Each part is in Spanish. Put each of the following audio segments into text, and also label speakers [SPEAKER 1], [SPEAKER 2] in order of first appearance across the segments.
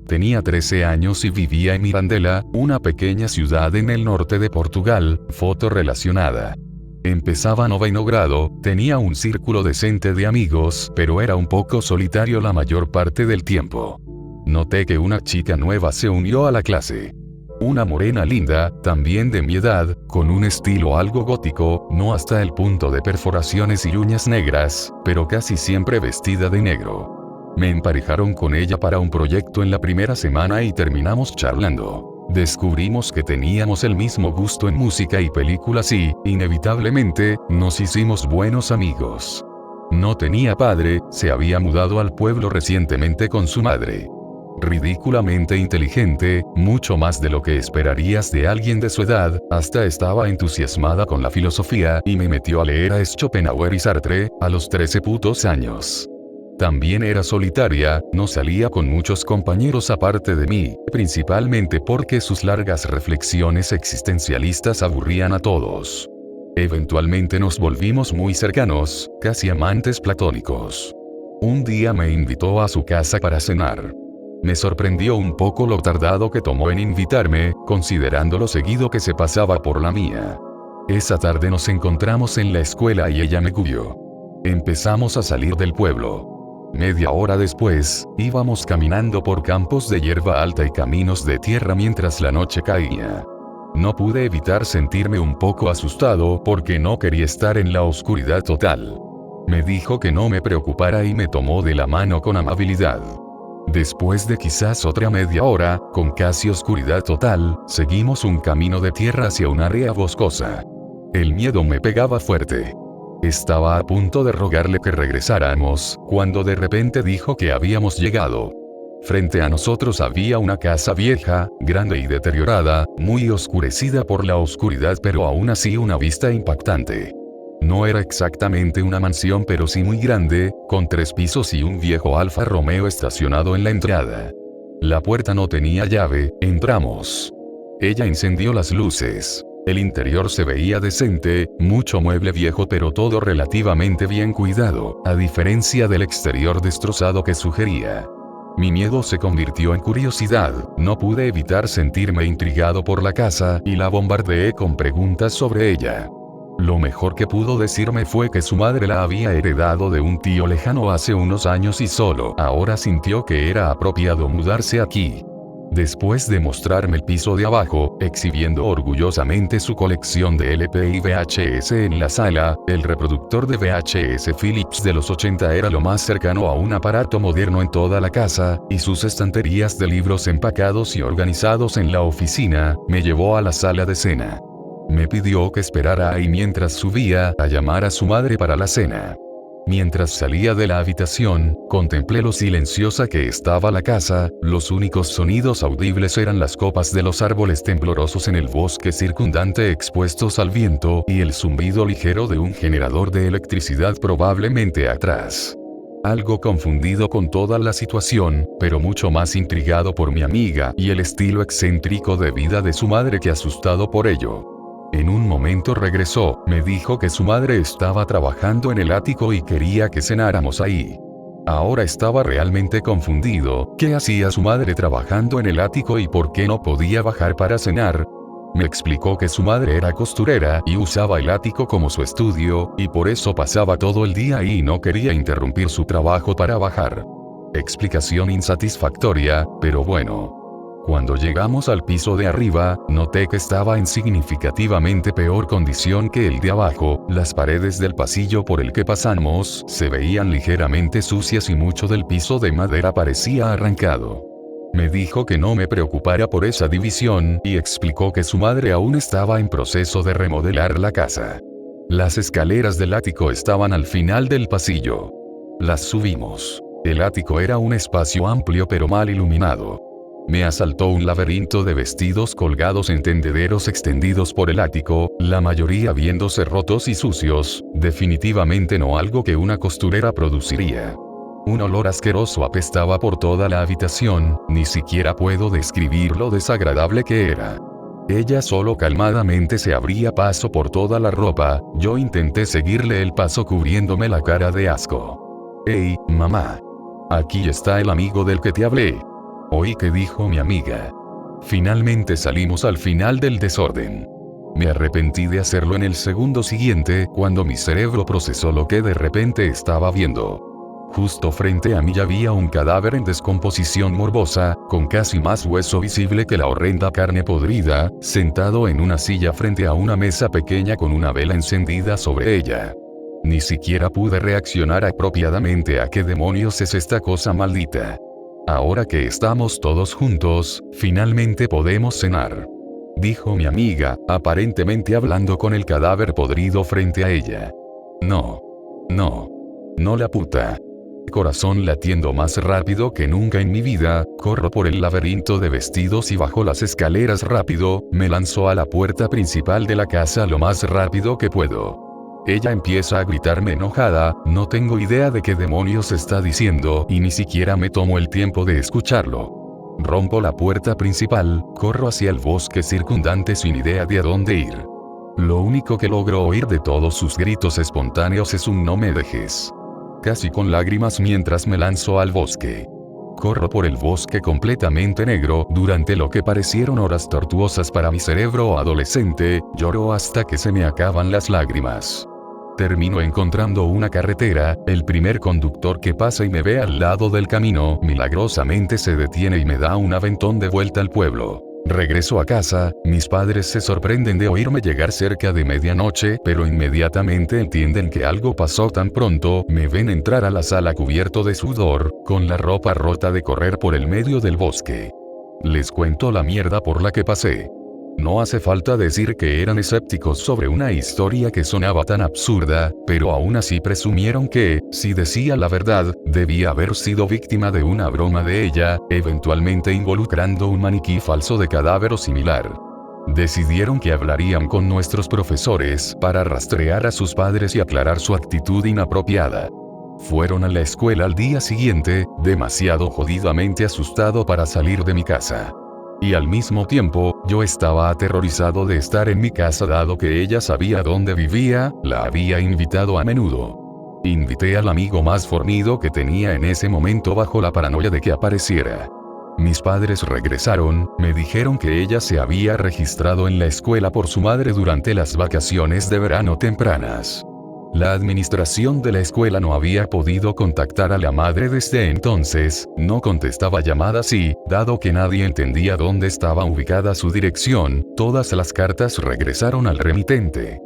[SPEAKER 1] Tenía 13 años y vivía en Mirandela, una pequeña ciudad en el norte de Portugal. Foto relacionada. Empezaba noveno grado, tenía un círculo decente de amigos, pero era un poco solitario la mayor parte del tiempo. Noté que una chica nueva se unió a la clase. Una morena linda, también de mi edad, con un estilo algo gótico, no hasta el punto de perforaciones y uñas negras, pero casi siempre vestida de negro. Me emparejaron con ella para un proyecto en la primera semana y terminamos charlando. Descubrimos que teníamos el mismo gusto en música y películas y, inevitablemente, nos hicimos buenos amigos. No tenía padre, se había mudado al pueblo recientemente con su madre. Ridículamente inteligente, mucho más de lo que esperarías de alguien de su edad, hasta estaba entusiasmada con la filosofía y me metió a leer a Schopenhauer y Sartre, a los 13 putos años. También era solitaria, no salía con muchos compañeros aparte de mí, principalmente porque sus largas reflexiones existencialistas aburrían a todos. Eventualmente nos volvimos muy cercanos, casi amantes platónicos. Un día me invitó a su casa para cenar. Me sorprendió un poco lo tardado que tomó en invitarme, considerando lo seguido que se pasaba por la mía. Esa tarde nos encontramos en la escuela y ella me cubrió. Empezamos a salir del pueblo. Media hora después, íbamos caminando por campos de hierba alta y caminos de tierra mientras la noche caía. No pude evitar sentirme un poco asustado porque no quería estar en la oscuridad total. Me dijo que no me preocupara y me tomó de la mano con amabilidad. Después de quizás otra media hora, con casi oscuridad total, seguimos un camino de tierra hacia un área boscosa. El miedo me pegaba fuerte. Estaba a punto de rogarle que regresáramos, cuando de repente dijo que habíamos llegado. Frente a nosotros había una casa vieja, grande y deteriorada, muy oscurecida por la oscuridad, pero aún así una vista impactante. No era exactamente una mansión, pero sí muy grande, con 3 pisos y un viejo Alfa Romeo estacionado en la entrada. La puerta no tenía llave, entramos. Ella encendió las luces. El interior se veía decente, mucho mueble viejo pero todo relativamente bien cuidado, a diferencia del exterior destrozado que sugería. Mi miedo se convirtió en curiosidad, no pude evitar sentirme intrigado por la casa y la bombardeé con preguntas sobre ella. Lo mejor que pudo decirme fue que su madre la había heredado de un tío lejano hace unos años y solo ahora sintió que era apropiado mudarse aquí. Después de mostrarme el piso de abajo, exhibiendo orgullosamente su colección de LP y VHS en la sala, el reproductor de VHS Philips de los 80 era lo más cercano a un aparato moderno en toda la casa, y sus estanterías de libros empacados y organizados en la oficina, me llevó a la sala de cena. Me pidió que esperara ahí mientras subía a llamar a su madre para la cena. Mientras salía de la habitación, contemplé lo silenciosa que estaba la casa, los únicos sonidos audibles eran las copas de los árboles temblorosos en el bosque circundante expuestos al viento y el zumbido ligero de un generador de electricidad probablemente atrás. Algo confundido con toda la situación, pero mucho más intrigado por mi amiga y el estilo excéntrico de vida de su madre que asustado por ello. En un momento regresó, me dijo que su madre estaba trabajando en el ático y quería que cenáramos ahí. Ahora estaba realmente confundido, ¿qué hacía su madre trabajando en el ático y por qué no podía bajar para cenar? Me explicó que su madre era costurera y usaba el ático como su estudio, y por eso pasaba todo el día ahí y no quería interrumpir su trabajo para bajar. Explicación insatisfactoria, pero bueno. Cuando llegamos al piso de arriba, noté que estaba en significativamente peor condición que el de abajo, las paredes del pasillo por el que pasamos se veían ligeramente sucias y mucho del piso de madera parecía arrancado. Me dijo que no me preocupara por esa división y explicó que su madre aún estaba en proceso de remodelar la casa. Las escaleras del ático estaban al final del pasillo. Las subimos. El ático era un espacio amplio pero mal iluminado. Me asaltó un laberinto de vestidos colgados en tendederos extendidos por el ático, la mayoría viéndose rotos y sucios, definitivamente no algo que una costurera produciría. Un olor asqueroso apestaba por toda la habitación, ni siquiera puedo describir lo desagradable que era. Ella solo calmadamente se abría paso por toda la ropa, yo intenté seguirle el paso cubriéndome la cara de asco. «Hey, mamá. Aquí está el amigo del que te hablé». Oí que dijo mi amiga. Finalmente salimos al final del desorden. Me arrepentí de hacerlo en el segundo siguiente, cuando mi cerebro procesó lo que de repente estaba viendo. Justo frente a mí había un cadáver en descomposición morbosa, con casi más hueso visible que la horrenda carne podrida, sentado en una silla frente a una mesa pequeña con una vela encendida sobre ella. Ni siquiera pude reaccionar apropiadamente a qué demonios es esta cosa maldita. Ahora que estamos todos juntos, finalmente podemos cenar. Dijo mi amiga, aparentemente hablando con el cadáver podrido frente a ella. No. No la puta. Corazón latiendo más rápido que nunca en mi vida, corro por el laberinto de vestidos y bajo las escaleras rápido, me lanzo a la puerta principal de la casa lo más rápido que puedo. Ella empieza a gritarme enojada, no tengo idea de qué demonios está diciendo y ni siquiera me tomo el tiempo de escucharlo. Rompo la puerta principal, corro hacia el bosque circundante sin idea de a dónde ir. Lo único que logro oír de todos sus gritos espontáneos es un no me dejes. Casi con lágrimas mientras me lanzo al bosque. Corro por el bosque completamente negro, durante lo que parecieron horas tortuosas para mi cerebro adolescente, lloro hasta que se me acaban las lágrimas. Termino encontrando una carretera, el primer conductor que pasa y me ve al lado del camino, milagrosamente se detiene y me da un aventón de vuelta al pueblo. Regreso a casa, mis padres se sorprenden de oírme llegar cerca de medianoche, pero inmediatamente entienden que algo pasó tan pronto, me ven entrar a la sala cubierto de sudor, con la ropa rota de correr por el medio del bosque. Les cuento la mierda por la que pasé. No hace falta decir que eran escépticos sobre una historia que sonaba tan absurda, pero aún así presumieron que, si decía la verdad, debía haber sido víctima de una broma de ella, eventualmente involucrando un maniquí falso de cadáver o similar. Decidieron que hablarían con nuestros profesores para rastrear a sus padres y aclarar su actitud inapropiada. Fueron a la escuela al día siguiente, demasiado jodidamente asustado para salir de mi casa. Y al mismo tiempo, yo estaba aterrorizado de estar en mi casa dado que ella sabía dónde vivía, la había invitado a menudo. Invité al amigo más fornido que tenía en ese momento bajo la paranoia de que apareciera. Mis padres regresaron, me dijeron que ella se había registrado en la escuela por su madre durante las vacaciones de verano tempranas. La administración de la escuela no había podido contactar a la madre desde entonces, no contestaba llamadas y, dado que nadie entendía dónde estaba ubicada su dirección, todas las cartas regresaron al remitente.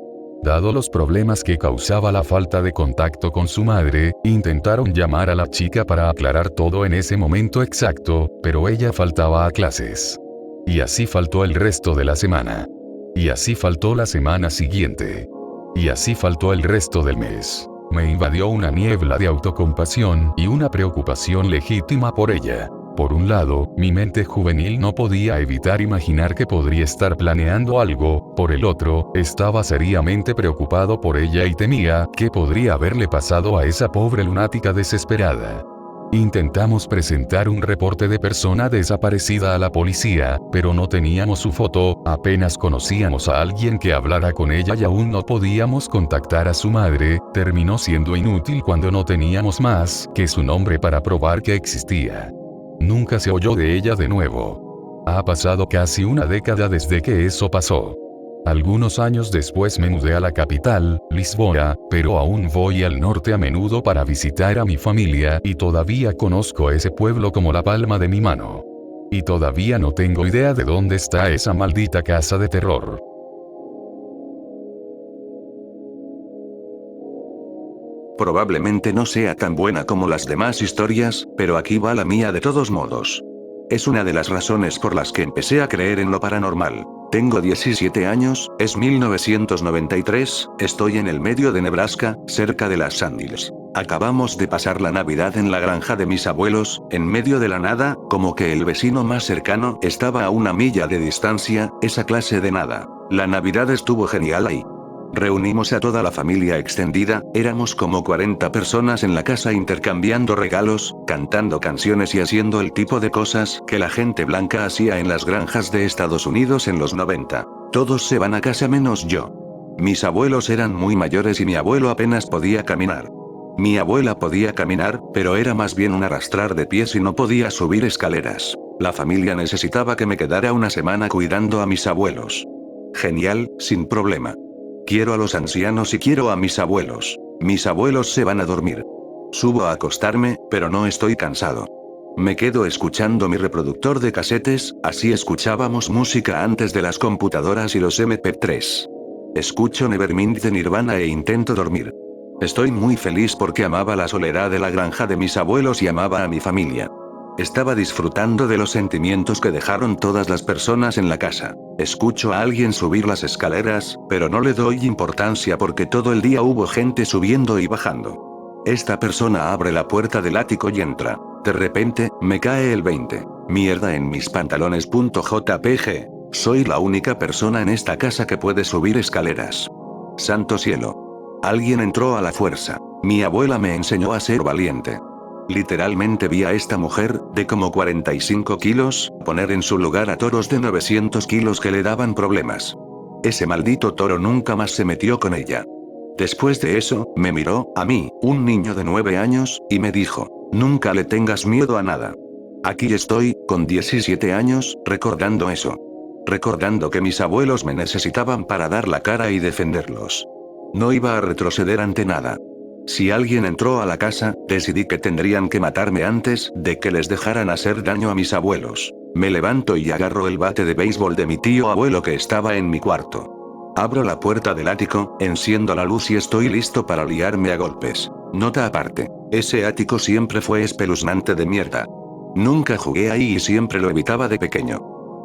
[SPEAKER 1] Dado los problemas que causaba la falta de contacto con su madre, intentaron llamar a la chica para aclarar todo en ese momento exacto, pero ella faltaba a clases. Y así faltó el resto de la semana. Y así faltó la semana siguiente. Y así faltó el resto del mes. Me invadió una niebla de autocompasión y una preocupación legítima por ella. Por un lado, mi mente juvenil no podía evitar imaginar que podría estar planeando algo, por el otro, estaba seriamente preocupado por ella y temía que podría haberle pasado a esa pobre lunática desesperada. Intentamos presentar un reporte de persona desaparecida a la policía, pero no teníamos su foto, apenas conocíamos a alguien que hablara con ella y aún no podíamos contactar a su madre, terminó siendo inútil cuando no teníamos más que su nombre para probar que existía. Nunca se oyó de ella de nuevo. Ha pasado casi una década desde que eso pasó. Algunos años después me mudé a la capital, Lisboa, pero aún voy al norte a menudo para visitar a mi familia y todavía conozco ese pueblo como la palma de mi mano. Y todavía no tengo idea de dónde está esa maldita casa de terror.
[SPEAKER 2] Probablemente no sea tan buena como las demás historias, pero aquí va la mía de todos modos. Es una de las razones por las que empecé a creer en lo paranormal. Tengo 17 años, es 1993, estoy en el medio de Nebraska, cerca de las Sandhills. Acabamos de pasar la Navidad en la granja de mis abuelos, en medio de la nada, como que el vecino más cercano estaba a una milla de distancia, esa clase de nada. La Navidad estuvo genial ahí. Reunimos a toda la familia extendida, éramos como 40 personas en la casa intercambiando regalos, cantando canciones y haciendo el tipo de cosas que la gente blanca hacía en las granjas de Estados Unidos en los 90. Todos se van a casa menos yo. Mis abuelos eran muy mayores y mi abuelo apenas podía caminar. Mi abuela podía caminar, pero era más bien un arrastrar de pies y no podía subir escaleras. La familia necesitaba que me quedara una semana cuidando a mis abuelos. Genial, sin problema. Quiero a los ancianos y quiero a mis abuelos. Mis abuelos se van a dormir. Subo a acostarme, pero no estoy cansado. Me quedo escuchando mi reproductor de casetes, así escuchábamos música antes de las computadoras y los MP3. Escucho Nevermind de Nirvana e intento dormir. Estoy muy feliz porque amaba la soledad de la granja de mis abuelos y amaba a mi familia. Estaba disfrutando de los sentimientos que dejaron todas las personas en la casa. Escucho a alguien subir las escaleras, pero no le doy importancia porque todo el día hubo gente subiendo y bajando. Esta persona abre la puerta del ático y entra. De repente, me cae el 20. Mierda en mis pantalones. JPG. Soy la única persona en esta casa que puede subir escaleras. Santo cielo. Alguien entró a la fuerza. Mi abuela me enseñó a ser valiente. Literalmente vi a esta mujer, de como 45 kilos, poner en su lugar a toros de 900 kilos que le daban problemas. Ese maldito toro nunca más se metió con ella. Después de eso, me miró, a mí, un niño de 9 años, y me dijo, nunca le tengas miedo a nada. Aquí estoy, con 17 años, recordando eso. Recordando que mis abuelos me necesitaban para dar la cara y defenderlos. No iba a retroceder ante nada. Si alguien entró a la casa, decidí que tendrían que matarme antes de que les dejaran hacer daño a mis abuelos. Me levanto y agarro el bate de béisbol de mi tío abuelo que estaba en mi cuarto. Abro la puerta del ático, enciendo la luz y estoy listo para liarme a golpes. Nota aparte, ese ático siempre fue espeluznante de mierda. Nunca jugué ahí y siempre lo evitaba de pequeño.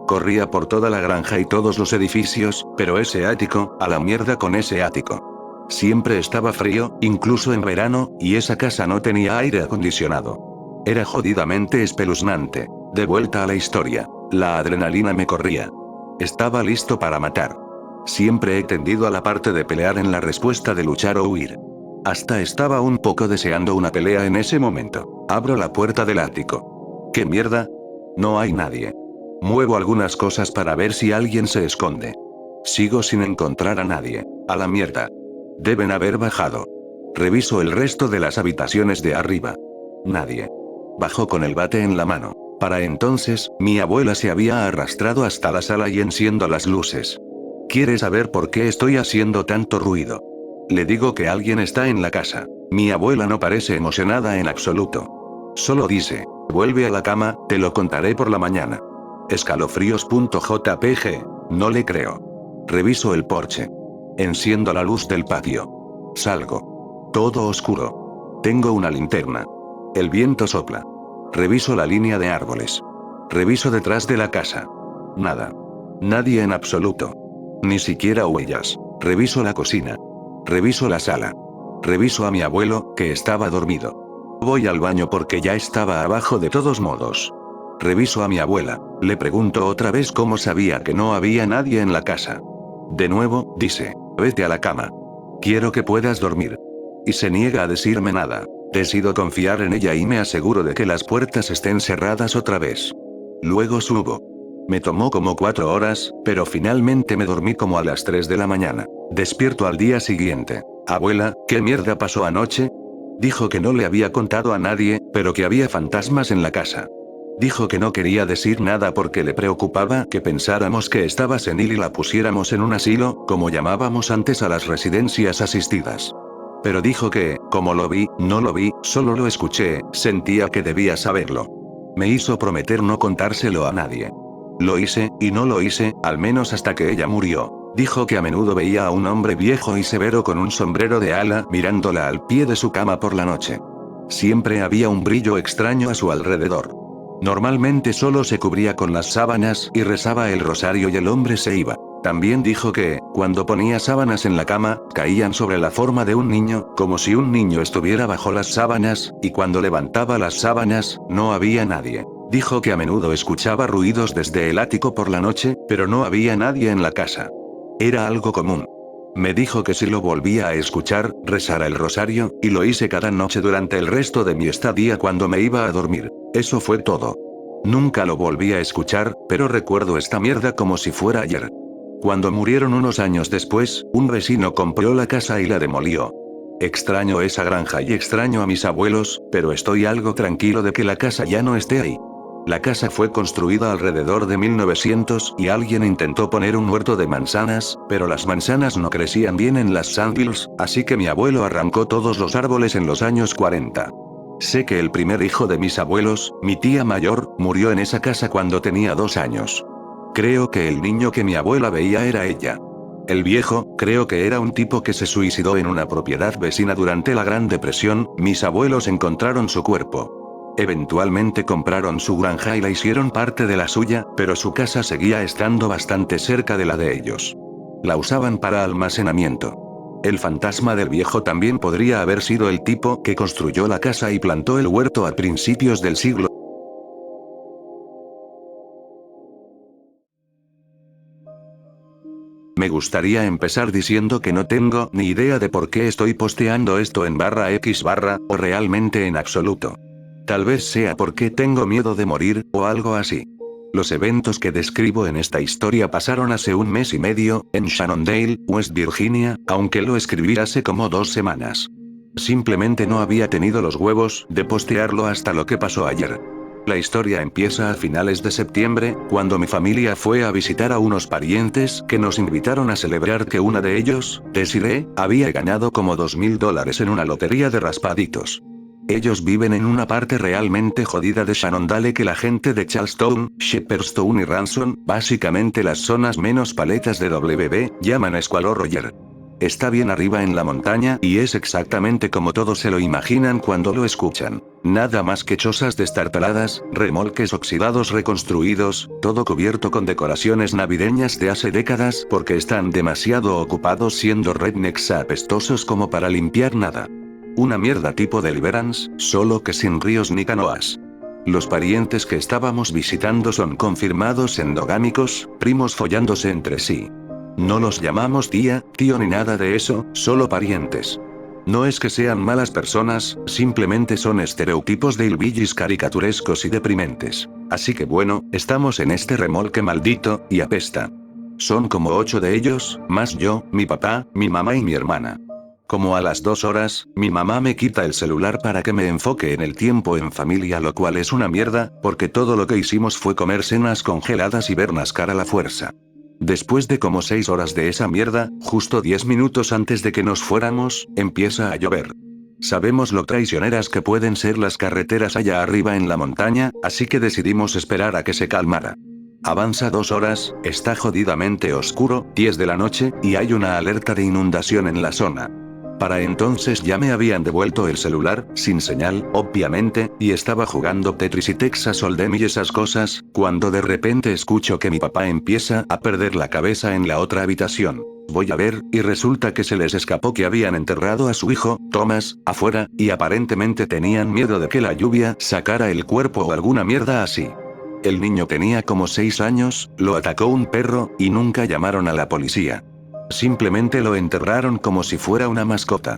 [SPEAKER 2] Corría por toda la granja y todos los edificios, pero ese ático, a la mierda con ese ático. Siempre estaba frío, incluso en verano, y esa casa no tenía aire acondicionado. Era jodidamente espeluznante. De vuelta a la historia. La adrenalina me corría. Estaba listo para matar. Siempre he tendido a la parte de pelear en la respuesta de luchar o huir. Hasta estaba un poco deseando una pelea en ese momento. Abro la puerta del ático. ¿Qué mierda? No hay nadie. Muevo algunas cosas para ver si alguien se esconde. Sigo sin encontrar a nadie. A la mierda. Deben haber bajado. Reviso el resto de las habitaciones de arriba. Nadie. Bajo con el bate en la mano. Para entonces, mi abuela se había arrastrado hasta la sala y enciendo las luces. ¿Quieres saber por qué estoy haciendo tanto ruido? Le digo que alguien está en la casa. Mi abuela no parece emocionada en absoluto. Solo dice, vuelve a la cama, te lo contaré por la mañana. Escalofríos.jpg. No le creo. Reviso el porche. Enciendo la luz del patio. Salgo. Todo oscuro. Tengo una linterna. El viento sopla. Reviso la línea de árboles. Reviso detrás de la casa. Nada. Nadie en absoluto. Ni siquiera huellas. Reviso la cocina. Reviso la sala. Reviso a mi abuelo, que estaba dormido. Voy al baño porque ya estaba abajo de todos modos. Reviso a mi abuela. Le pregunto otra vez cómo sabía que no había nadie en la casa. De nuevo, dice, vete a la cama. Quiero que puedas dormir. Y se niega a decirme nada. Decido confiar en ella y me aseguro de que las puertas estén cerradas otra vez. Luego subo. Me tomó como 4 horas, pero finalmente me dormí como a las 3 de la mañana. Despierto al día siguiente. Abuela, ¿qué mierda pasó anoche? Dijo que no le había contado a nadie, pero que había fantasmas en la casa. Dijo que no quería decir nada porque le preocupaba que pensáramos que estaba senil y la pusiéramos en un asilo, como llamábamos antes a las residencias asistidas. Pero dijo que, como lo vi, no lo vi, solo lo escuché, sentía que debía saberlo. Me hizo prometer no contárselo a nadie. Lo hice, y no lo hice, al menos hasta que ella murió. Dijo que a menudo veía a un hombre viejo y severo con un sombrero de ala mirándola al pie de su cama por la noche. Siempre había un brillo extraño a su alrededor. Normalmente solo se cubría con las sábanas y rezaba el rosario y el hombre se iba. También dijo que, cuando ponía sábanas en la cama, caían sobre la forma de un niño, como si un niño estuviera bajo las sábanas, y cuando levantaba las sábanas, no había nadie. Dijo que a menudo escuchaba ruidos desde el ático por la noche, pero no había nadie en la casa. Era algo común. Me dijo que si lo volvía a escuchar, rezara el rosario, y lo hice cada noche durante el resto de mi estadía cuando me iba a dormir. Eso fue todo. Nunca lo volví a escuchar, pero recuerdo esta mierda como si fuera ayer. Cuando murieron unos años después, un vecino compró la casa y la demolió. Extraño esa granja y extraño a mis abuelos, pero estoy algo tranquilo de que la casa ya no esté ahí. La casa fue construida alrededor de 1900 y alguien intentó poner un huerto de manzanas, pero las manzanas no crecían bien en las Sandhills, así que mi abuelo arrancó todos los árboles en los años 40. Sé que el primer hijo de mis abuelos, mi tía mayor, murió en esa casa cuando tenía 2 años. Creo que el niño que mi abuela veía era ella. El viejo, creo que era un tipo que se suicidó en una propiedad vecina durante la Gran Depresión. Mis abuelos encontraron su cuerpo. Eventualmente compraron su granja y la hicieron parte de la suya, pero su casa seguía estando bastante cerca de la de ellos. La usaban para almacenamiento. El fantasma del viejo también podría haber sido el tipo que construyó la casa y plantó el huerto a principios del siglo. Me gustaría empezar diciendo que no tengo ni idea de por qué estoy posteando esto en /x/ o realmente en absoluto. Tal vez sea porque tengo miedo de morir, o algo así. Los eventos que describo en esta historia pasaron hace 1 mes y medio, en Shenandoah, West Virginia, aunque lo escribí hace como 2 semanas. Simplemente no había tenido los huevos de postearlo hasta lo que pasó ayer. La historia empieza a finales de septiembre, cuando mi familia fue a visitar a unos parientes que nos invitaron a celebrar que una de ellos, Desiree, había ganado como $2000 en una lotería de raspaditos. Ellos viven en una parte realmente jodida de Shenandoah que la gente de Charleston, Shepherdstown y Ransom, básicamente las zonas menos paletas de WB, llaman Squalo Roger. Está bien arriba en la montaña y es exactamente como todos se lo imaginan cuando lo escuchan. Nada más que chozas destartaladas, remolques oxidados reconstruidos, todo cubierto con decoraciones navideñas de hace décadas porque están demasiado ocupados siendo rednecks apestosos como para limpiar nada. Una mierda tipo Deliverance, solo que sin ríos ni canoas. Los parientes que estábamos visitando son confirmados endogámicos, primos follándose entre sí. No los llamamos tía, tío ni nada de eso, solo parientes. No es que sean malas personas, simplemente son estereotipos de hillbillies caricaturescos y deprimentes. Así que bueno, estamos en este remolque maldito, y apesta. Son como 8 de ellos, más yo, mi papá, mi mamá y mi hermana. Como a las 2 horas, mi mamá me quita el celular para que me enfoque en el tiempo en familia, lo cual es una mierda, porque todo lo que hicimos fue comer cenas congeladas y ver NASCAR a la fuerza. Después de como 6 horas de esa mierda, justo 10 minutos antes de que nos fuéramos, empieza a llover. Sabemos lo traicioneras que pueden ser las carreteras allá arriba en la montaña, así que decidimos esperar a que se calmara. Avanza 2 horas, está jodidamente oscuro, 10 de la noche, y hay una alerta de inundación en la zona. Para entonces ya me habían devuelto el celular, sin señal, obviamente, y estaba jugando Tetris y Texas Hold'em y esas cosas, cuando de repente escucho que mi papá empieza a perder la cabeza en la otra habitación. Voy a ver, y resulta que se les escapó que habían enterrado a su hijo, Thomas, afuera, y aparentemente tenían miedo de que la lluvia sacara el cuerpo o alguna mierda así. El niño tenía como 6 años, lo atacó un perro, y nunca llamaron a la policía. Simplemente lo enterraron como si fuera una mascota.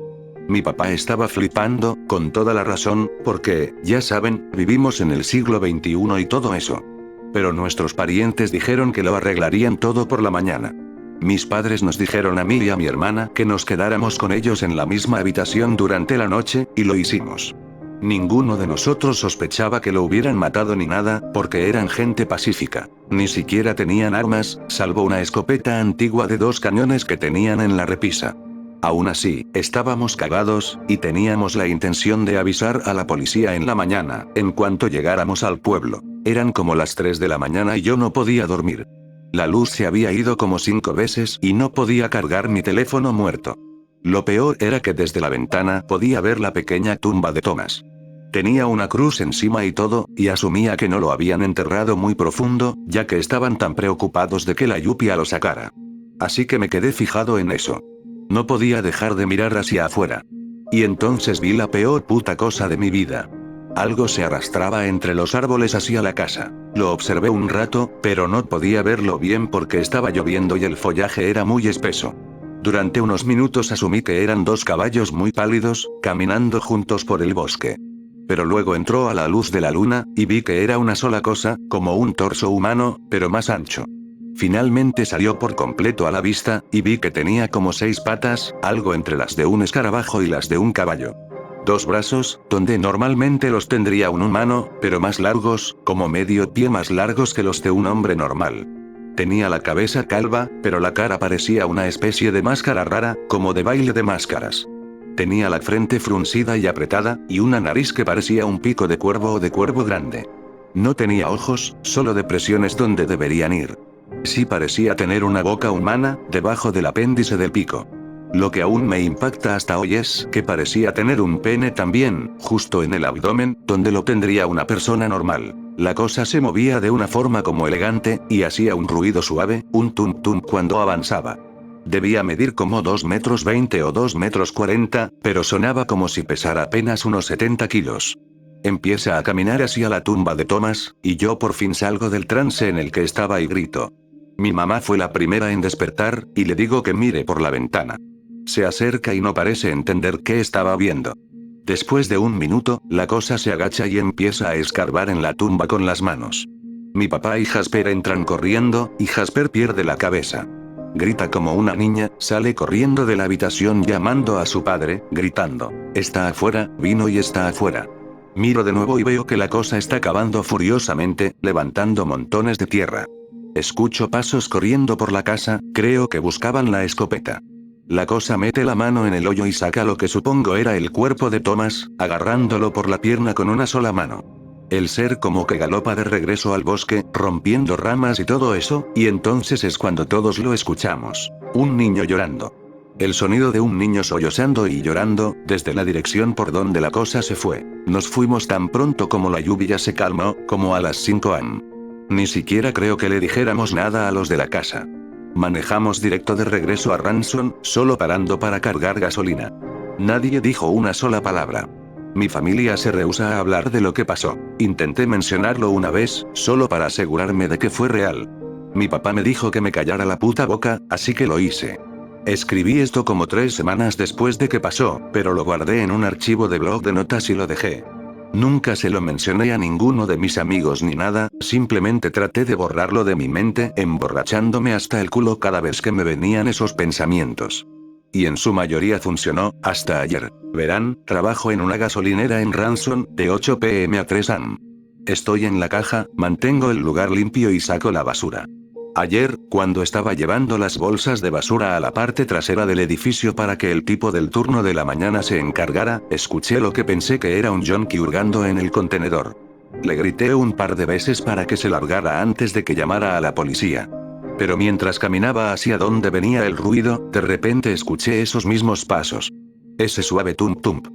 [SPEAKER 2] Mi papá estaba flipando, con toda la razón, porque, ya saben, vivimos en el siglo XXI y todo eso. Pero nuestros parientes dijeron que lo arreglarían todo por la mañana. Mis padres nos dijeron a mí y a mi hermana que nos quedáramos con ellos en la misma habitación durante la noche, y lo hicimos. Ninguno de nosotros sospechaba que lo hubieran matado ni nada, porque eran gente pacífica. Ni siquiera tenían armas, salvo una escopeta antigua de 2 cañones que tenían en la repisa. Aún así, estábamos cagados, y teníamos la intención de avisar a la policía en la mañana, en cuanto llegáramos al pueblo. Eran como las 3 de la mañana y yo no podía dormir. La luz se había ido como 5 veces y no podía cargar mi teléfono muerto. Lo peor era que desde la ventana podía ver la pequeña tumba de Thomas. Tenía una cruz encima y todo, y asumía que no lo habían enterrado muy profundo, ya que estaban tan preocupados de que la lluvia lo sacara. Así que me quedé fijado en eso. No podía dejar de mirar hacia afuera. Y entonces vi la peor puta cosa de mi vida. Algo se arrastraba entre los árboles hacia la casa. Lo observé un rato, pero no podía verlo bien porque estaba lloviendo y el follaje era muy espeso. Durante unos minutos asumí que eran 2 caballos muy pálidos, caminando juntos por el bosque. Pero luego entró a la luz de la luna, y vi que era una sola cosa, como un torso humano, pero más ancho. Finalmente salió por completo a la vista, y vi que tenía como 6 patas, algo entre las de un escarabajo y las de un caballo. 2 brazos, donde normalmente los tendría un humano, pero más largos, como medio pie más largos que los de un hombre normal. Tenía la cabeza calva, pero la cara parecía una especie de máscara rara, como de baile de máscaras. Tenía la frente fruncida y apretada, y una nariz que parecía un pico de cuervo o de cuervo grande. No tenía ojos, solo depresiones donde deberían ir. Sí parecía tener una boca humana, debajo del apéndice del pico. Lo que aún me impacta hasta hoy es que parecía tener un pene también, justo en el abdomen, donde lo tendría una persona normal. La cosa se movía de una forma como elegante, y hacía un ruido suave, un tum tum cuando avanzaba. Debía medir como 2,20 m o 2,40 m, pero sonaba como si pesara apenas unos 70 kilos. Empieza a caminar hacia la tumba de Thomas, y yo por fin salgo del trance en el que estaba y grito. Mi mamá fue la primera en despertar, y le digo que mire por la ventana. Se acerca y no parece entender qué estaba viendo. Después de un minuto, la cosa se agacha y empieza a escarbar en la tumba con las manos. Mi papá y Jasper entran corriendo, y Jasper pierde la cabeza. Grita como una niña, sale corriendo de la habitación llamando a su padre, gritando, «Está afuera, vino y está afuera». Miro de nuevo y veo que la cosa está cavando furiosamente, levantando montones de tierra. Escucho pasos corriendo por la casa, creo que buscaban la escopeta. La cosa mete la mano en el hoyo y saca lo que supongo era el cuerpo de Thomas, agarrándolo por la pierna con una sola mano. El ser como que galopa de regreso al bosque, rompiendo ramas y todo eso, y entonces es cuando todos lo escuchamos. Un niño llorando. El sonido de un niño sollozando y llorando, desde la dirección por donde la cosa se fue. Nos fuimos tan pronto como la lluvia se calmó, como a las 5 am. Ni siquiera creo que le dijéramos nada a los de la casa. Manejamos directo de regreso a Ransom, solo parando para cargar gasolina. Nadie dijo una sola palabra. Mi familia se rehúsa a hablar de lo que pasó. Intenté mencionarlo una vez, solo para asegurarme de que fue real. Mi papá me dijo que me callara la puta boca, así que lo hice. Escribí esto como 3 semanas después de que pasó, pero lo guardé en un archivo de blog de notas y lo dejé. Nunca se lo mencioné a ninguno de mis amigos ni nada, simplemente traté de borrarlo de mi mente, emborrachándome hasta el culo cada vez que me venían esos pensamientos. Y en su mayoría funcionó, hasta ayer. Verán, trabajo en una gasolinera en Ransom, de 8 p.m. a 3 am. Estoy en la caja, mantengo el lugar limpio y saco la basura. Ayer, cuando estaba llevando las bolsas de basura a la parte trasera del edificio para que el tipo del turno de la mañana se encargara, escuché lo que pensé que era un yonki hurgando en el contenedor. Le grité un par de veces para que se largara antes de que llamara a la policía. Pero mientras caminaba hacia donde venía el ruido, de repente escuché esos mismos pasos. Ese suave tump tump.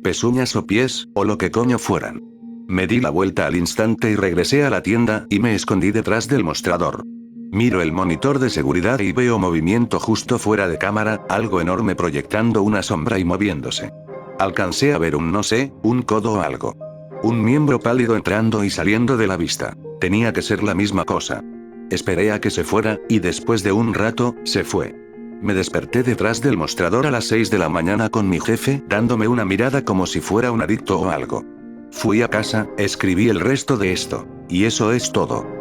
[SPEAKER 2] Pezuñas o pies, o lo que coño fueran. Me di la vuelta al instante y regresé a la tienda, y me escondí detrás del mostrador. Miro el monitor de seguridad y veo movimiento justo fuera de cámara, algo enorme proyectando una sombra y moviéndose. Alcancé a ver un codo o algo. Un miembro pálido entrando y saliendo de la vista. Tenía que ser la misma cosa. Esperé a que se fuera, y después de un rato, se fue. Me desperté detrás del mostrador a las 6 de la mañana con mi jefe, dándome una mirada como si fuera un adicto o algo. Fui a casa, escribí el resto de esto. Y eso es todo.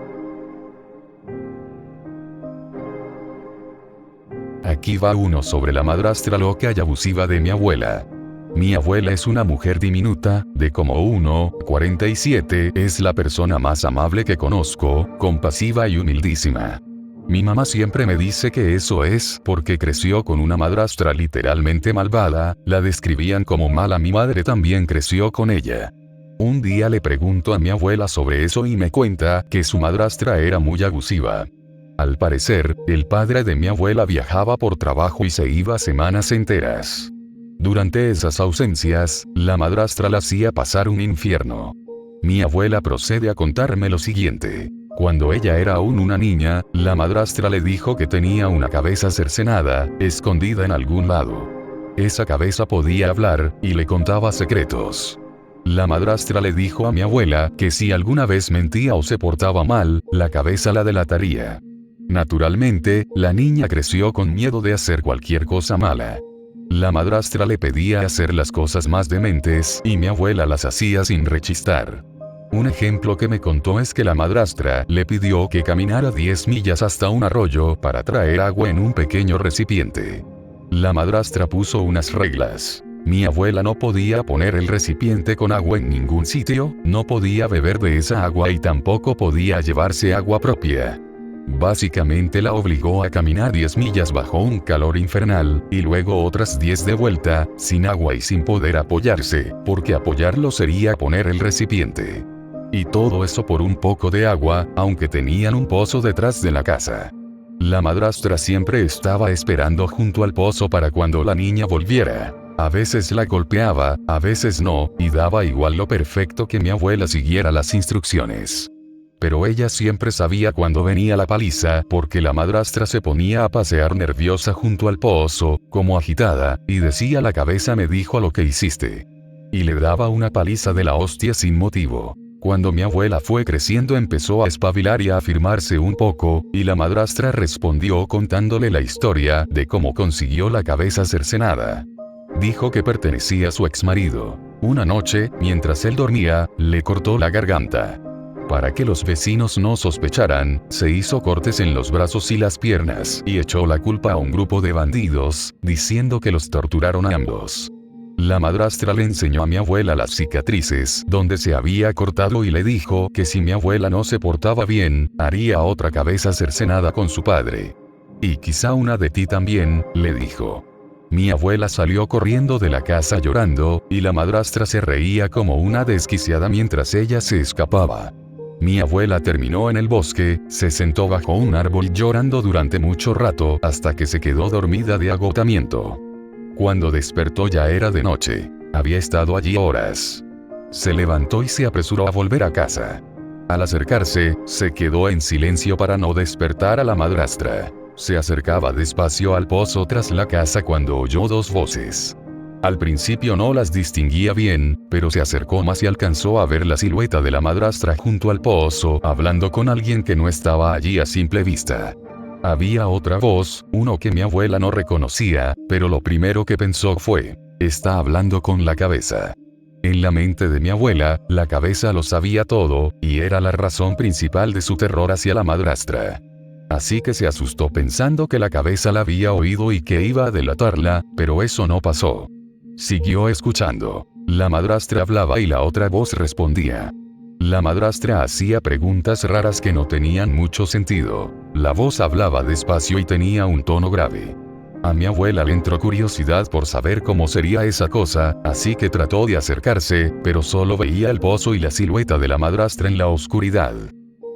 [SPEAKER 1] Aquí va uno sobre la madrastra loca y abusiva de mi abuela. Mi abuela es una mujer diminuta, de como 1,47, es la persona más amable que conozco, compasiva y humildísima. Mi mamá siempre me dice que eso es porque creció con una madrastra literalmente malvada, la describían como mala, mi madre también creció con ella. Un día le pregunto a mi abuela sobre eso y me cuenta que su madrastra era muy abusiva. Al parecer, el padre de mi abuela viajaba por trabajo y se iba semanas enteras. Durante esas ausencias, la madrastra la hacía pasar un infierno. Mi abuela procede a contarme lo siguiente. Cuando ella era aún una niña, la madrastra le dijo que tenía una cabeza cercenada, escondida en algún lado. Esa cabeza podía hablar, y le contaba secretos. La madrastra le dijo a mi abuela que si alguna vez mentía o se portaba mal, la cabeza la delataría. Naturalmente, la niña creció con miedo de hacer cualquier cosa mala. La madrastra le pedía hacer las cosas más dementes y mi abuela las hacía sin rechistar. Un ejemplo que me contó es que la madrastra le pidió que caminara 10 millas hasta un arroyo para traer agua en un pequeño recipiente. La madrastra puso unas reglas. Mi abuela no podía poner el recipiente con agua en ningún sitio, no podía beber de esa agua y tampoco podía llevarse agua propia. Básicamente la obligó a caminar 10 millas bajo un calor infernal, y luego otras 10 de vuelta, sin agua y sin poder apoyarse, porque apoyarlo sería poner el recipiente. Y todo eso por un poco de agua, aunque tenían un pozo detrás de la casa. La madrastra siempre estaba esperando junto al pozo para cuando la niña volviera. A veces la golpeaba, a veces no, y daba igual lo perfecto que mi abuela siguiera las instrucciones. Pero ella siempre sabía cuando venía la paliza, porque la madrastra se ponía a pasear nerviosa junto al pozo, como agitada, y decía: la cabeza me dijo lo que hiciste. Y le daba una paliza de la hostia sin motivo. Cuando mi abuela fue creciendo empezó a espabilar y a afirmarse un poco, y la madrastra respondió contándole la historia de cómo consiguió la cabeza cercenada. Dijo que pertenecía a su exmarido. Una noche, mientras él dormía, le cortó la garganta. Para que los vecinos no sospecharan, se hizo cortes en los brazos y las piernas y echó la culpa a un grupo de bandidos, diciendo que los torturaron a ambos. La madrastra le enseñó a mi abuela las cicatrices donde se había cortado y le dijo que si mi abuela no se portaba bien, haría otra cabeza cercenada con su padre. Y quizá una de ti también, le dijo. Mi abuela salió corriendo de la casa llorando, y la madrastra se reía como una desquiciada mientras ella se escapaba. Mi abuela terminó en el bosque, se sentó bajo un árbol llorando durante mucho rato hasta que se quedó dormida de agotamiento. Cuando despertó ya era de noche. Había estado allí horas. Se levantó y se apresuró a volver a casa. Al acercarse, se quedó en silencio para no despertar a la madrastra. Se acercaba despacio al pozo tras la casa cuando oyó dos voces. Al principio no las distinguía bien, pero se acercó más y alcanzó a ver la silueta de la madrastra junto al pozo, hablando con alguien que no estaba allí a simple vista. Había otra voz, uno que mi abuela no reconocía, pero lo primero que pensó fue: está hablando con la cabeza. En la mente de mi abuela, la cabeza lo sabía todo, y era la razón principal de su terror hacia la madrastra. Así que se asustó pensando que la cabeza la había oído y que iba a delatarla, pero eso no pasó. Siguió escuchando. La madrastra hablaba y la otra voz respondía. La madrastra hacía preguntas raras que no tenían mucho sentido. La voz hablaba despacio y tenía un tono grave. A mi abuela le entró curiosidad por saber cómo sería esa cosa, así que trató de acercarse, pero solo veía el pozo y la silueta de la madrastra en la oscuridad.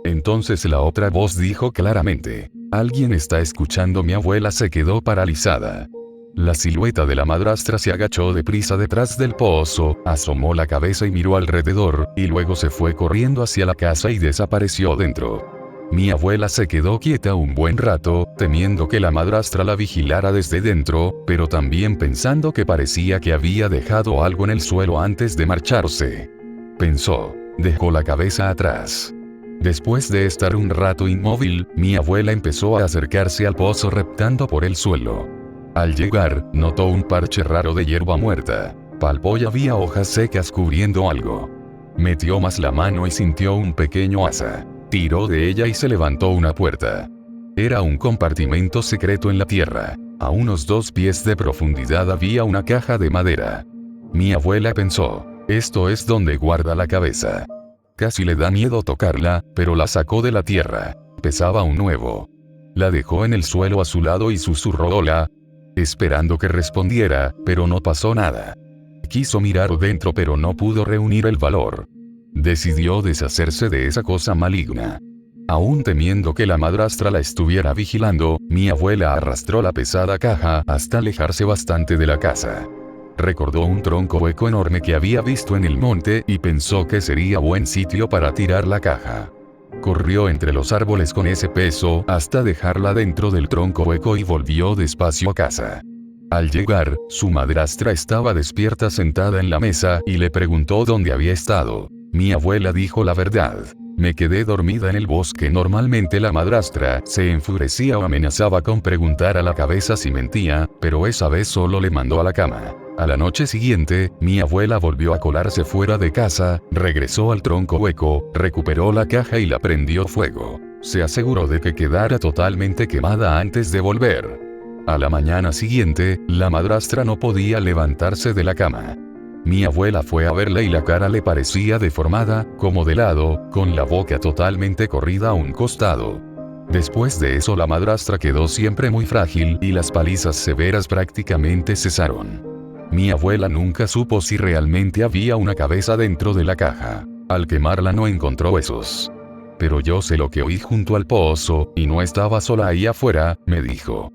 [SPEAKER 1] Entonces la otra voz dijo claramente: alguien está escuchando. Mi abuela se quedó paralizada. La silueta de la madrastra se agachó deprisa detrás del pozo, asomó la cabeza y miró alrededor, y luego se fue corriendo hacia la casa y desapareció dentro. Mi abuela se quedó quieta un buen rato, temiendo que la madrastra la vigilara desde dentro, pero también pensando que parecía que había dejado algo en el suelo antes de marcharse. Pensó: dejó la cabeza atrás. Después de estar un rato inmóvil, mi abuela empezó a acercarse al pozo reptando por el suelo. Al llegar, notó un parche raro de hierba muerta. Palpó y había hojas secas cubriendo algo. Metió más la mano y sintió un pequeño asa. Tiró de ella y se levantó una puerta. Era un compartimento secreto en la tierra. A unos 2 pies de profundidad había una caja de madera. Mi abuela pensó: esto es donde guarda la cabeza. Casi le da miedo tocarla, pero la sacó de la tierra. Pesaba un huevo. La dejó en el suelo a su lado y susurró hola, esperando que respondiera, pero no pasó nada. Quiso mirar dentro pero no pudo reunir el valor. Decidió deshacerse de esa cosa maligna. Aún temiendo que la madrastra la estuviera vigilando, mi abuela arrastró la pesada caja hasta alejarse bastante de la casa. Recordó un tronco hueco enorme que había visto en el monte y pensó que sería buen sitio para tirar la caja. Corrió entre los árboles con ese peso hasta dejarla dentro del tronco hueco y volvió despacio a casa. Al llegar, su madrastra estaba despierta sentada en la mesa y le preguntó dónde había estado. Mi abuela dijo la verdad: me quedé dormida en el bosque. Normalmente la madrastra se enfurecía o amenazaba con preguntar a la cabeza si mentía, pero esa vez solo le mandó a la cama. A la noche siguiente, mi abuela volvió a colarse fuera de casa, regresó al tronco hueco, recuperó la caja y la prendió fuego. Se aseguró de que quedara totalmente quemada antes de volver. A la mañana siguiente, la madrastra no podía levantarse de la cama. Mi abuela fue a verla y la cara le parecía deformada, como de lado, con la boca totalmente corrida a un costado. Después de eso la madrastra quedó siempre muy frágil y las palizas severas prácticamente cesaron. Mi abuela nunca supo si realmente había una cabeza dentro de la caja. Al quemarla no encontró huesos. Pero yo sé lo que oí junto al pozo, y no estaba sola ahí afuera, me dijo.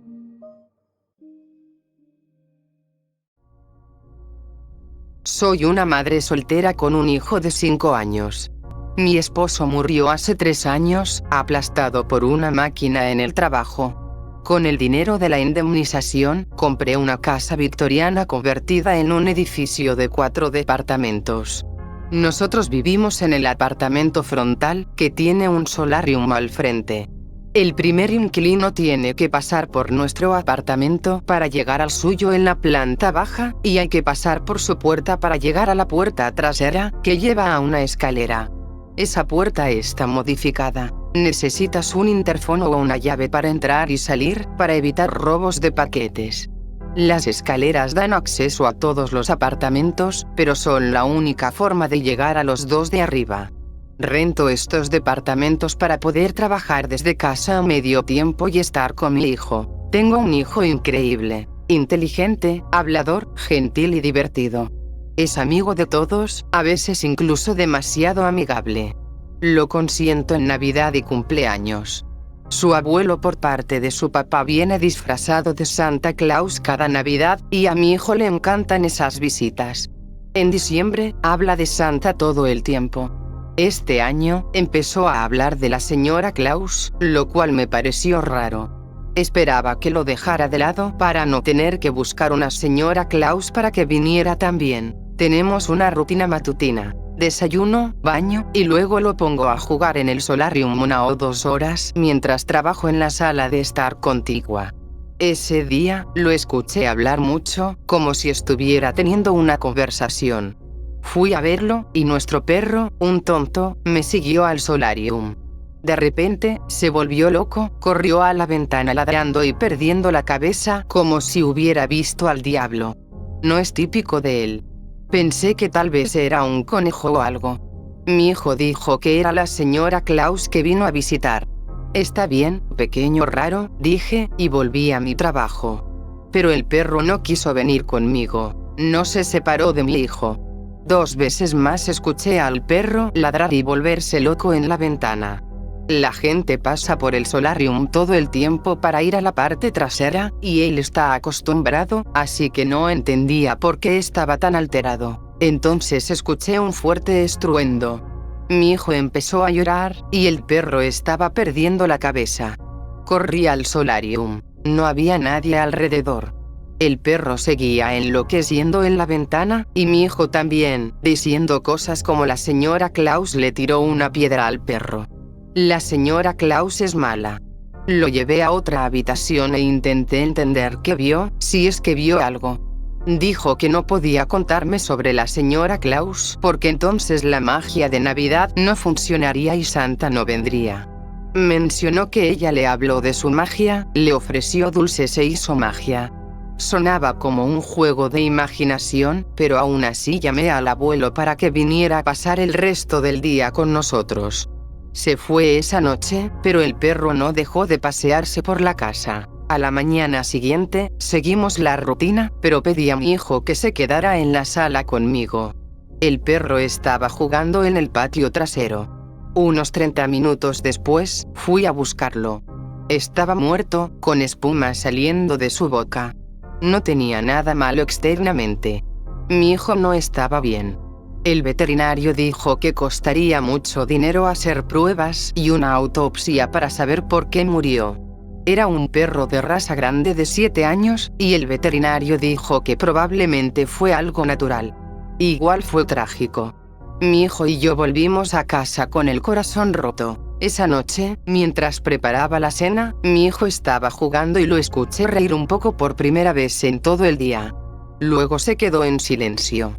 [SPEAKER 3] Soy una madre soltera con un hijo de 5 años. Mi esposo murió hace 3 años, aplastado por una máquina en el trabajo. Con el dinero de la indemnización, compré una casa victoriana convertida en un edificio de 4 departamentos. Nosotros vivimos en el apartamento frontal, que tiene un solarium al frente. El primer inquilino tiene que pasar por nuestro apartamento para llegar al suyo en la planta baja, y hay que pasar por su puerta para llegar a la puerta trasera, que lleva a una escalera. Esa puerta está modificada. Necesitas un interfono o una llave para entrar y salir, para evitar robos de paquetes. Las escaleras dan acceso a todos los apartamentos, pero son la única forma de llegar a los 2 de arriba. Rento estos departamentos para poder trabajar desde casa a medio tiempo y estar con mi hijo. Tengo un hijo increíble, inteligente, hablador, gentil y divertido. Es amigo de todos, a veces incluso demasiado amigable. Lo consiento en Navidad y cumpleaños. Su abuelo por parte de su papá viene disfrazado de Santa Claus cada Navidad, y a mi hijo le encantan esas visitas. En diciembre, habla de Santa todo el tiempo. Este año, empezó a hablar de la señora Claus, lo cual me pareció raro. Esperaba que lo dejara de lado para no tener que buscar una señora Claus para que viniera también. Tenemos una rutina matutina. Desayuno, baño, y luego lo pongo a jugar en el solarium 1 o 2 horas mientras trabajo en la sala de estar contigua. Ese día, lo escuché hablar mucho, como si estuviera teniendo una conversación. Fui a verlo, y nuestro perro, un tonto, me siguió al solarium. De repente, se volvió loco, corrió a la ventana ladrando y perdiendo la cabeza, como si hubiera visto al diablo. No es típico de él. Pensé que tal vez era un conejo o algo. Mi hijo dijo que era la señora Claus que vino a visitar. Está bien, pequeño raro, dije, y volví a mi trabajo. Pero el perro no quiso venir conmigo. No se separó de mi hijo. 2 veces más escuché al perro ladrar y volverse loco en la ventana. La gente pasa por el solarium todo el tiempo para ir a la parte trasera, y él está acostumbrado, así que no entendía por qué estaba tan alterado. Entonces escuché un fuerte estruendo. Mi hijo empezó a llorar, y el perro estaba perdiendo la cabeza. Corrí al solarium. No había nadie alrededor. El perro seguía enloqueciendo en la ventana, y mi hijo también, diciendo cosas como la señora Claus le tiró una piedra al perro. La señora Claus es mala. Lo llevé a otra habitación e intenté entender qué vio, si es que vio algo. Dijo que no podía contarme sobre la señora Claus, porque entonces la magia de Navidad no funcionaría y Santa no vendría. Mencionó que ella le habló de su magia, le ofreció dulces e hizo magia. Sonaba como un juego de imaginación, pero aún así llamé al abuelo para que viniera a pasar el resto del día con nosotros. Se fue esa noche, pero el perro no dejó de pasearse por la casa. A la mañana siguiente, seguimos la rutina, pero pedí a mi hijo que se quedara en la sala conmigo. El perro estaba jugando en el patio trasero. Unos 30 minutos después, fui a buscarlo. Estaba muerto, con espuma saliendo de su boca. No tenía nada malo externamente. Mi hijo no estaba bien. El veterinario dijo que costaría mucho dinero hacer pruebas y una autopsia para saber por qué murió. Era un perro de raza grande de 7 años, y el veterinario dijo que probablemente fue algo natural. Igual fue trágico. Mi hijo y yo volvimos a casa con el corazón roto. Esa noche, mientras preparaba la cena, mi hijo estaba jugando y lo escuché reír un poco por primera vez en todo el día. Luego se quedó en silencio.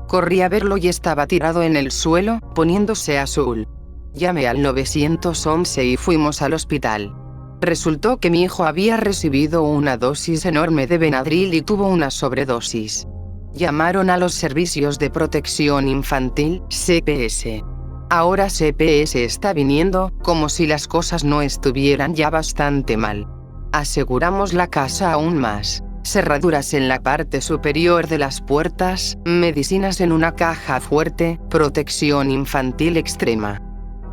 [SPEAKER 3] Corrí a verlo y estaba tirado en el suelo, poniéndose azul. Llamé al 911 y fuimos al hospital. Resultó que mi hijo había recibido una dosis enorme de Benadryl y tuvo una sobredosis. Llamaron a los Servicios de Protección Infantil, CPS. Ahora CPS está viniendo, como si las cosas no estuvieran ya bastante mal. Aseguramos la casa aún más. Cerraduras en la parte superior de las puertas, medicinas en una caja fuerte, protección infantil extrema.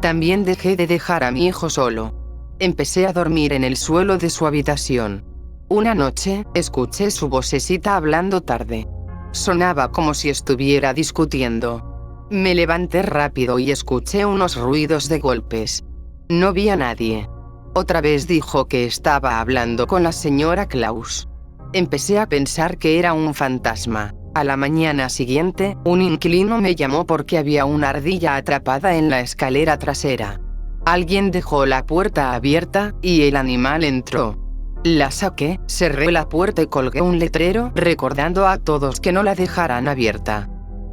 [SPEAKER 3] También dejé de dejar a mi hijo solo. Empecé a dormir en el suelo de su habitación. Una noche, escuché su vocecita hablando tarde. Sonaba como si estuviera discutiendo. Me levanté rápido y escuché unos ruidos de golpes. No vi a nadie. Otra vez dijo que estaba hablando con la señora Claus. Empecé a pensar que era un fantasma. A la mañana siguiente, un inquilino me llamó porque había una ardilla atrapada en la escalera trasera. Alguien dejó la puerta abierta, y el animal entró. La saqué, cerré la puerta y colgué un letrero recordando a todos que no la dejaran abierta.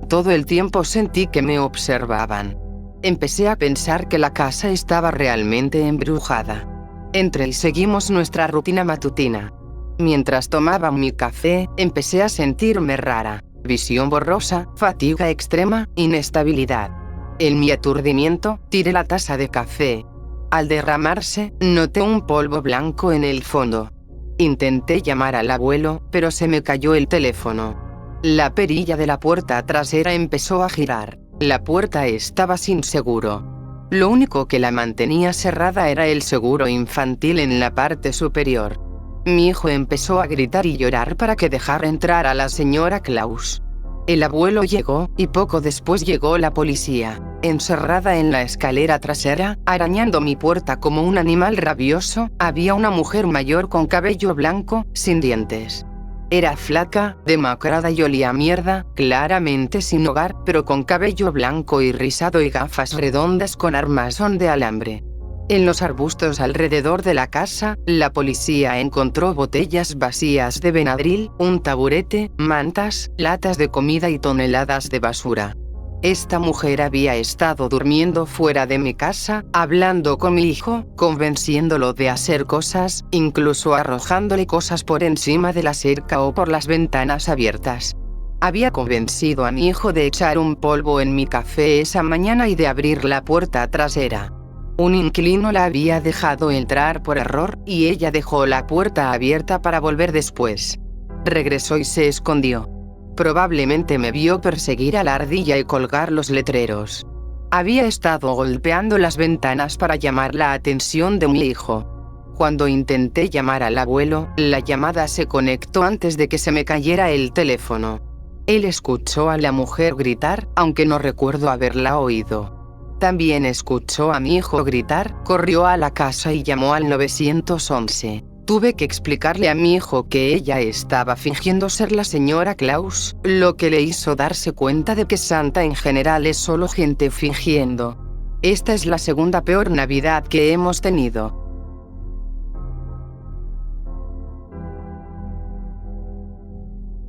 [SPEAKER 3] Todo el tiempo sentí que me observaban. Empecé a pensar que la casa estaba realmente embrujada. Entré y seguimos nuestra rutina matutina. Mientras tomaba mi café, empecé a sentirme rara. Visión borrosa, fatiga extrema, inestabilidad. En mi aturdimiento, tiré la taza de café. Al derramarse, noté un polvo blanco en el fondo. Intenté llamar al abuelo, pero se me cayó el teléfono. La perilla de la puerta trasera empezó a girar. La puerta estaba sin seguro. Lo único que la mantenía cerrada era el seguro infantil en la parte superior. Mi hijo empezó a gritar y llorar para que dejara entrar a la señora Claus. El abuelo llegó, y poco después llegó la policía. Encerrada en la escalera trasera, arañando mi puerta como un animal rabioso, había una mujer mayor con cabello blanco, sin dientes. Era flaca, demacrada y olía a mierda, claramente sin hogar, pero con cabello blanco y rizado y gafas redondas con armazón de alambre. En los arbustos alrededor de la casa, la policía encontró botellas vacías de Benadryl, un taburete, mantas, latas de comida y toneladas de basura. Esta mujer había estado durmiendo fuera de mi casa, hablando con mi hijo, convenciéndolo de hacer cosas, incluso arrojándole cosas por encima de la cerca o por las ventanas abiertas. Había convencido a mi hijo de echar un polvo en mi café esa mañana y de abrir la puerta trasera. Un inquilino la había dejado entrar por error, y ella dejó la puerta abierta para volver después. Regresó y se escondió. Probablemente me vio perseguir a la ardilla y colgar los letreros. Había estado golpeando las ventanas para llamar la atención de mi hijo. Cuando intenté llamar al abuelo, la llamada se conectó antes de que se me cayera el teléfono. Él escuchó a la mujer gritar, aunque no recuerdo haberla oído. También escuchó a mi hijo gritar, corrió a la casa y llamó al 911. Tuve que explicarle a mi hijo que ella estaba fingiendo ser la señora Claus, lo que le hizo darse cuenta de que Santa en general es solo gente fingiendo. Esta es la segunda peor Navidad que hemos tenido.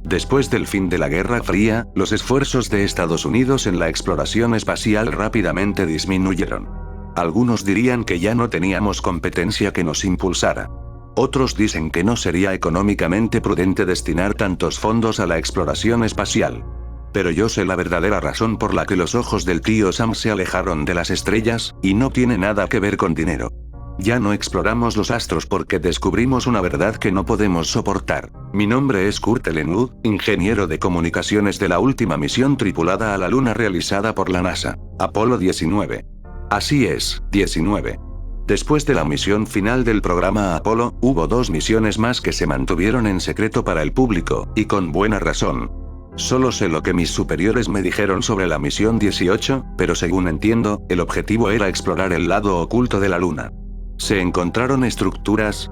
[SPEAKER 2] Después del fin de la Guerra Fría, los esfuerzos de Estados Unidos en la exploración espacial rápidamente disminuyeron. Algunos dirían que ya no teníamos competencia que nos impulsara. Otros dicen que no sería económicamente prudente destinar tantos fondos a la exploración espacial. Pero yo sé la verdadera razón por la que los ojos del tío Sam se alejaron de las estrellas, y no tiene nada que ver con dinero. Ya no exploramos los astros porque descubrimos una verdad que no podemos soportar. Mi nombre es Kurt Ellenwood, ingeniero de comunicaciones de la última misión tripulada a la Luna realizada por la NASA, Apolo 19. Así es, 19. Después de la misión final del programa Apolo, hubo 2 misiones más que se mantuvieron en secreto para el público, y con buena razón. Solo sé lo que mis superiores me dijeron sobre la misión 18, pero según entiendo, el objetivo era explorar el lado oculto de la Luna. Se encontraron estructuras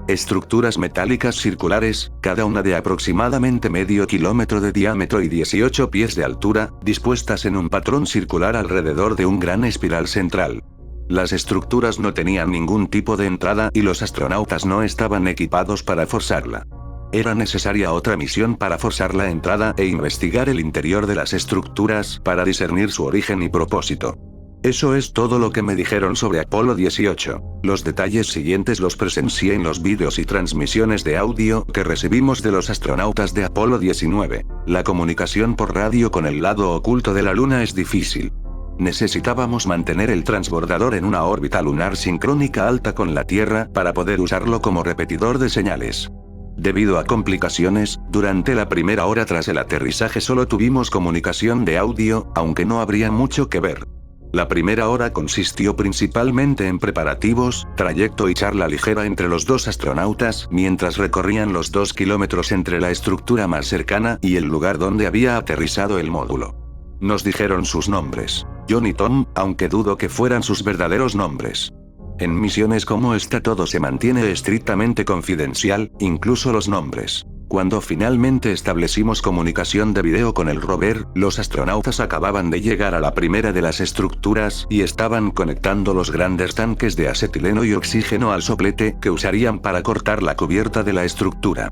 [SPEAKER 2] metálicas circulares, cada una de aproximadamente medio kilómetro de diámetro y 18 pies de altura, dispuestas en un patrón circular alrededor de un gran espiral central. Las estructuras no tenían ningún tipo de entrada y los astronautas no estaban equipados para forzarla. Era necesaria otra misión para forzar la entrada e investigar el interior de las estructuras para discernir su origen y propósito. Eso es todo lo que me dijeron sobre Apolo 18. Los detalles siguientes los presencié en los vídeos y transmisiones de audio que recibimos de los astronautas de Apolo 19. La comunicación por radio con el lado oculto de la Luna es difícil. Necesitábamos mantener el transbordador en una órbita lunar sincrónica alta con la Tierra para poder usarlo como repetidor de señales. Debido a complicaciones, durante la primera hora tras el aterrizaje solo tuvimos comunicación de audio, aunque no habría mucho que ver. La primera hora consistió principalmente en preparativos, trayecto y charla ligera entre los dos astronautas mientras recorrían los 2 kilómetros entre la estructura más cercana y el lugar donde había aterrizado el módulo. Nos dijeron sus nombres, John y Tom, aunque dudo que fueran sus verdaderos nombres. En misiones como esta todo se mantiene estrictamente confidencial, incluso los nombres. Cuando finalmente establecimos comunicación de video con el rover, los astronautas acababan de llegar a la primera de las estructuras y estaban conectando los grandes tanques de acetileno y oxígeno al soplete que usarían para cortar la cubierta de la estructura.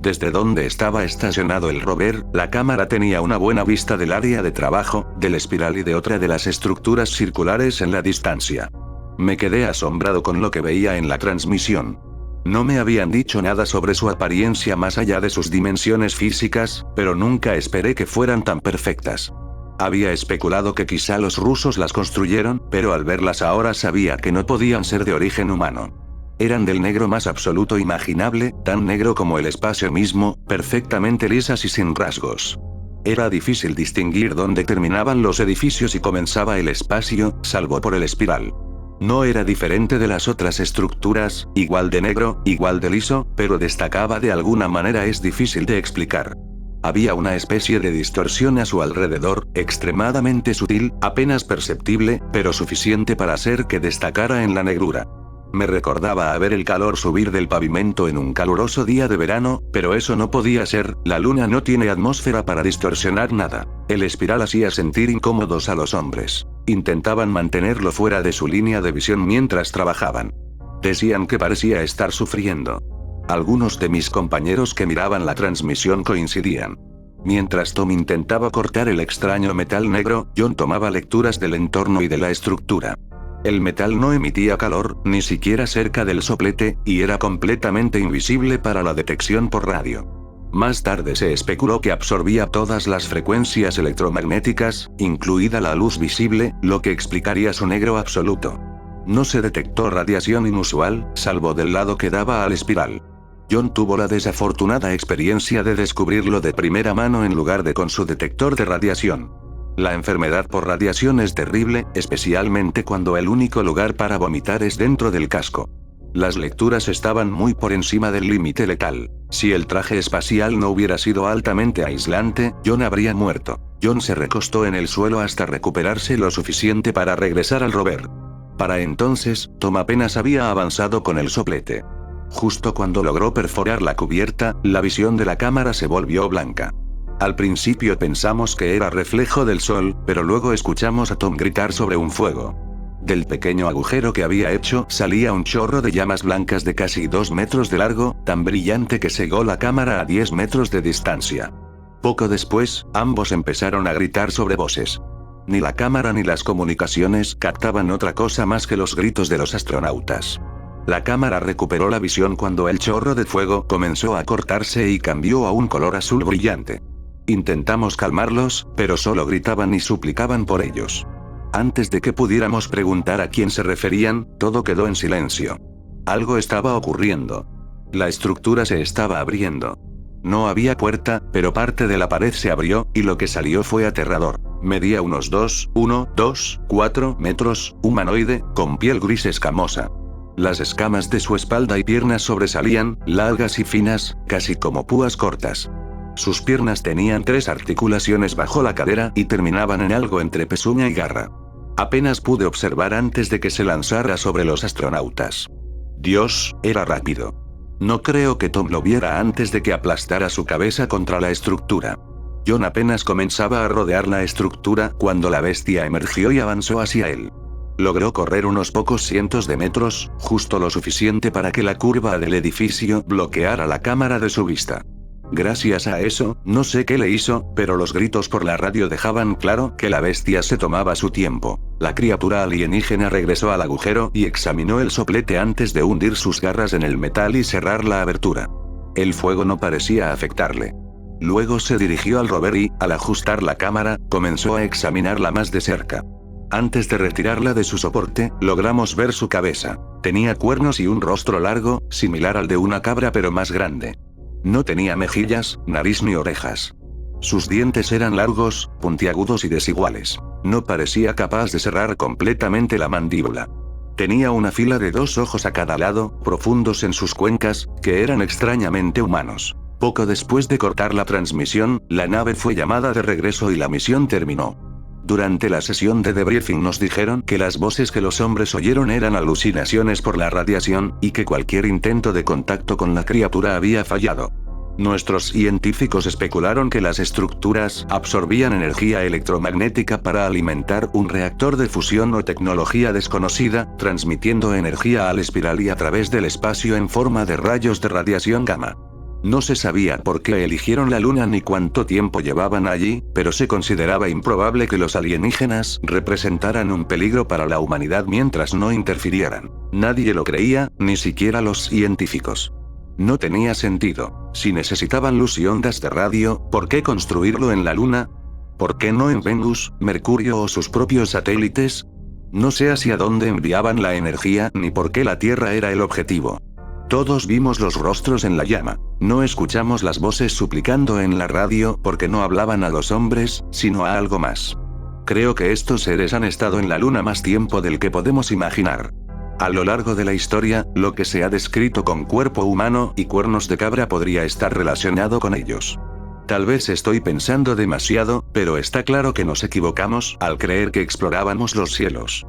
[SPEAKER 2] Desde donde estaba estacionado el rover, la cámara tenía una buena vista del área de trabajo, del espiral y de otra de las estructuras circulares en la distancia. Me quedé asombrado con lo que veía en la transmisión. No me habían dicho nada sobre su apariencia más allá de sus dimensiones físicas, pero nunca esperé que fueran tan perfectas. Había especulado que quizá los rusos las construyeron, pero al verlas ahora sabía que no podían ser de origen humano. Eran del negro más absoluto imaginable, tan negro como el espacio mismo, perfectamente lisas y sin rasgos. Era difícil distinguir dónde terminaban los edificios y comenzaba el espacio, salvo por el espiral. No era diferente de las otras estructuras, igual de negro, igual de liso, pero destacaba de alguna manera, es difícil de explicar. Había una especie de distorsión a su alrededor, extremadamente sutil, apenas perceptible, pero suficiente para hacer que destacara en la negrura. Me recordaba a ver el calor subir del pavimento en un caluroso día de verano, pero eso no podía ser, la luna no tiene atmósfera para distorsionar nada. El espiral hacía sentir incómodos a los hombres. Intentaban mantenerlo fuera de su línea de visión mientras trabajaban. Decían que parecía estar sufriendo. Algunos de mis compañeros que miraban la transmisión coincidían. Mientras Tom intentaba cortar el extraño metal negro, John tomaba lecturas del entorno y de la estructura. El metal no emitía calor, ni siquiera cerca del soplete, y era completamente invisible para la detección por radio. Más tarde se especuló que absorbía todas las frecuencias electromagnéticas, incluida la luz visible, lo que explicaría su negro absoluto. No se detectó radiación inusual, salvo del lado que daba al espiral. John tuvo la desafortunada experiencia de descubrirlo de primera mano en lugar de con su detector de radiación. La enfermedad por radiación es terrible, especialmente cuando el único lugar para vomitar es dentro del casco. Las lecturas estaban muy por encima del límite letal. Si el traje espacial no hubiera sido altamente aislante, John habría muerto. John se recostó en el suelo hasta recuperarse lo suficiente para regresar al rover. Para entonces, Tom apenas había avanzado con el soplete. Justo cuando logró perforar la cubierta, la visión de la cámara se volvió blanca. Al principio pensamos que era reflejo del sol, pero luego escuchamos a Tom gritar sobre un fuego. Del pequeño agujero que había hecho salía un chorro de llamas blancas de casi 2 metros de largo, tan brillante que cegó la cámara a 10 metros de distancia. Poco después, ambos empezaron a gritar sobre voces. Ni la cámara ni las comunicaciones captaban otra cosa más que los gritos de los astronautas. La cámara recuperó la visión cuando el chorro de fuego comenzó a cortarse y cambió a un color azul brillante. Intentamos calmarlos, pero solo gritaban y suplicaban por ellos. Antes de que pudiéramos preguntar a quién se referían, todo quedó en silencio. Algo estaba ocurriendo. La estructura se estaba abriendo. No había puerta, pero parte de la pared se abrió, y lo que salió fue aterrador. Medía unos 4 metros, humanoide, con piel gris escamosa. Las escamas de su espalda y piernas sobresalían, largas y finas, casi como púas cortas. Sus piernas tenían 3 articulaciones bajo la cadera y terminaban en algo entre pezuña y garra. Apenas pude observar antes de que se lanzara sobre los astronautas. Dios, era rápido. No creo que Tom lo viera antes de que aplastara su cabeza contra la estructura. John apenas comenzaba a rodear la estructura cuando la bestia emergió y avanzó hacia él. Logró correr unos pocos cientos de metros, justo lo suficiente para que la curva del edificio bloqueara la cámara de su vista. Gracias a eso, no sé qué le hizo, pero los gritos por la radio dejaban claro que la bestia se tomaba su tiempo. La criatura alienígena regresó al agujero y examinó el soplete antes de hundir sus garras en el metal y cerrar la abertura. El fuego no parecía afectarle. Luego se dirigió al rover y, al ajustar la cámara, comenzó a examinarla más de cerca. Antes de retirarla de su soporte, logramos ver su cabeza. Tenía cuernos y un rostro largo, similar al de una cabra pero más grande. No tenía mejillas, nariz ni orejas. Sus dientes eran largos, puntiagudos y desiguales. No parecía capaz de cerrar completamente la mandíbula. Tenía una fila de 2 ojos a cada lado, profundos en sus cuencas, que eran extrañamente humanos. Poco después de cortar la transmisión, la nave fue llamada de regreso y la misión terminó. Durante la sesión de debriefing nos dijeron que las voces que los hombres oyeron eran alucinaciones por la radiación, y que cualquier intento de contacto con la criatura había fallado. Nuestros científicos especularon que las estructuras absorbían energía electromagnética para alimentar un reactor de fusión o tecnología desconocida, transmitiendo energía al espiral y a través del espacio en forma de rayos de radiación gamma. No se sabía por qué eligieron la Luna ni cuánto tiempo llevaban allí, pero se consideraba improbable que los alienígenas representaran un peligro para la humanidad mientras no interfirieran. Nadie lo creía, ni siquiera los científicos. No tenía sentido. Si necesitaban luz y ondas de radio, ¿por qué construirlo en la Luna? ¿Por qué no en Venus, Mercurio o sus propios satélites? No sé hacia dónde enviaban la energía ni por qué la Tierra era el objetivo. Todos vimos los rostros en la llama. No escuchamos las voces suplicando en la radio porque no hablaban a los hombres, sino a algo más. Creo que estos seres han estado en la Luna más tiempo del que podemos imaginar. A lo largo de la historia, lo que se ha descrito con cuerpo humano y cuernos de cabra podría estar relacionado con ellos. Tal vez estoy pensando demasiado, pero está claro que nos equivocamos al creer que explorábamos los cielos.